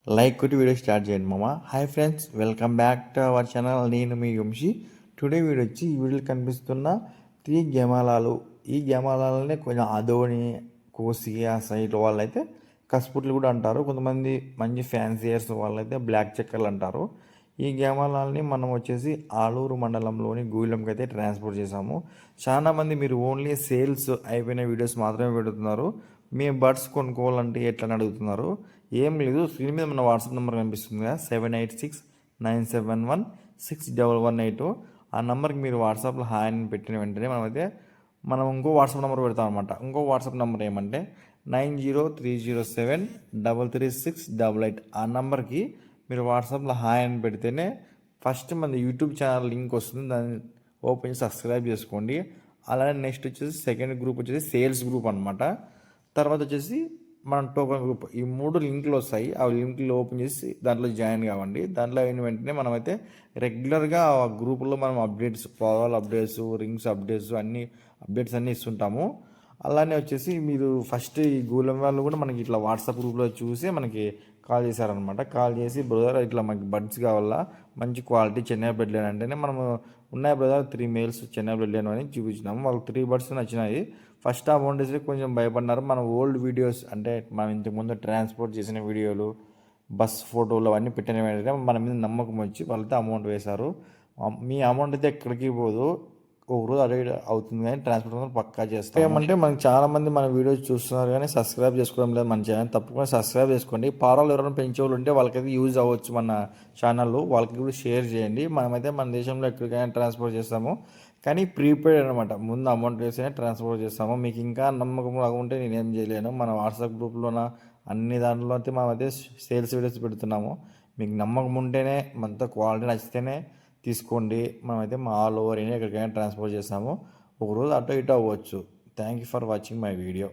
Like కొట్టి video start చేయండి మామ. Hi friends, welcome back to our channel. నేను మీ వంశీ. టుడే వీడియో వచ్చి ఈ వీడియోలో కనిపిస్తున్న 3 గేమాలాలు. ఈ గేమాలాలనే కొంచెం అదోని, కోసి ఆ సైడ్ వాళ్ళైతే కస్పుట్లు కూడా అంటారు. కొంతమంది మంచి ఫ్యాన్సీయర్స్ వాళ్ళైతే బ్లాక్ చెక్కర్లు అంటారు. ఈ గేమాలాలని మనం వచ్చేసి ఆలూరు మండలంలోని గూడెంకి అయితే ట్రాన్స్పోర్ట్ చేసాము. చాలామంది మీరు ఓన్లీ సేల్స్ అయిపోయిన వీడియోస్ మాత్రమే పెడుతున్నారు. మీ బర్డ్స్ కొనుక్కోవాలంటే ఎట్లా అని అడుగుతున్నారు. ఏం లేదు, స్క్రీన్ మీద మన వాట్సాప్ నెంబర్ కనిపిస్తుంది కదా, 7869716118. ఆ నెంబర్కి మీరు వాట్సాప్లో హాయ్ అని పెట్టిన వెంటనే మనం ఇంకో వాట్సాప్ నెంబర్ పెడతాం అనమాట. ఇంకో వాట్సాప్ నెంబర్ ఏమంటే 903007333688. ఆ నెంబర్కి మీరు వాట్సాప్లో హాయ్ అని పెడితేనే ఫస్ట్ మన యూట్యూబ్ ఛానల్ లింక్ వస్తుంది. దాన్ని ఓపెన్ చేసి సబ్స్క్రైబ్ చేసుకోండి. అలానే నెక్స్ట్ వచ్చేసి సెకండ్ గ్రూప్ వచ్చేసి సేల్స్ గ్రూప్ అనమాట. తర్వాత వచ్చేసి మన టోకన్ గ్రూప్. ఈ 3 లింకులు వస్తాయి. ఆ లింకులు ఓపెన్ చేసి దాంట్లో జాయిన్ కావండి. దాంట్లో అయిన వెంటనే మనమైతే రెగ్యులర్గా ఆ గ్రూపులో మనం updates, power updates, rings updates అన్నీ ఇస్తుంటాము. అలానే వచ్చేసి మీరు ఫస్ట్ ఈ గూలెం వాళ్ళు కూడా మనకి ఇట్లా వాట్సాప్ గ్రూప్లో చూసి మనకి కాల్ చేశారనమాట. కాల్ చేసి బ్రదర్ ఇట్లా మాకు బడ్స్ కావాలా, మంచి క్వాలిటీ చెన్నై బ్రెడ్ లేని అంటేనే మనము ఉన్నాయి బ్రదర్ 3 మేల్స్ చెన్నై బ్రెడ్ లేని అని చూపించినాము. వాళ్ళకి 3 బడ్స్ నచ్చినాయి. ఫస్ట్ అమౌంట్ వేసి కొంచెం భయపడినారు. మన ఓల్డ్ వీడియోస్ అంటే మనం ఇంతకుముందు ట్రాన్స్పోర్ట్ చేసిన వీడియోలు, బస్ ఫోటోలు అవన్నీ పెట్టిన వెంటనే మన మీద నమ్మకం వచ్చి వాళ్ళతో అమౌంట్ వేశారు. మీ అమౌంట్ అయితే ఎక్కడికి పోదు, ఒక రోజు అదే అవుతుంది కానీ ట్రాన్స్పోర్ట్ పక్కా చేస్తాం. ఏమంటే మనకి చాలామంది మన వీడియోస్ చూస్తున్నారు కానీ సబ్స్క్రైబ్ చేసుకోవడం లేదు మన ఛానల్. తప్పకుండా సబ్స్క్రైబ్ చేసుకోండి. పారాలు ఎవరైనా పెంచే వాళ్ళు ఉంటే వాళ్ళకైతే యూజ్ అవ్వచ్చు మన ఛానల్లో. వాళ్ళకి కూడా షేర్ చేయండి. మనమైతే మన దేశంలో ఎక్కడికైనా ట్రాన్స్పోర్ట్ చేస్తాము, కానీ ప్రీపెయిడ్ అనమాట. ముందు అమౌంట్ వేస్తేనే ట్రాన్స్పోర్ట్ చేస్తాము. మీకు ఇంకా నమ్మకం ఉంటే నేనేం చేయలేను. మన వాట్సాప్ గ్రూప్లోన అన్ని దాంట్లో అయితే మనమైతే సేల్స్ వీడియోస్ పెడుతున్నాము. మీకు నమ్మకం ఉంటేనే, మనతో క్వాలిటీ నచ్చితేనే తీసుకోండి. మనమైతే మా ఆల్ ఓవర్ ఇండియా ఎక్కడికైనా ట్రాన్స్పోర్ట్ చేస్తాము. ఒకరోజు అటో ఇటో అవ్వచ్చు. Thank you for watching my video.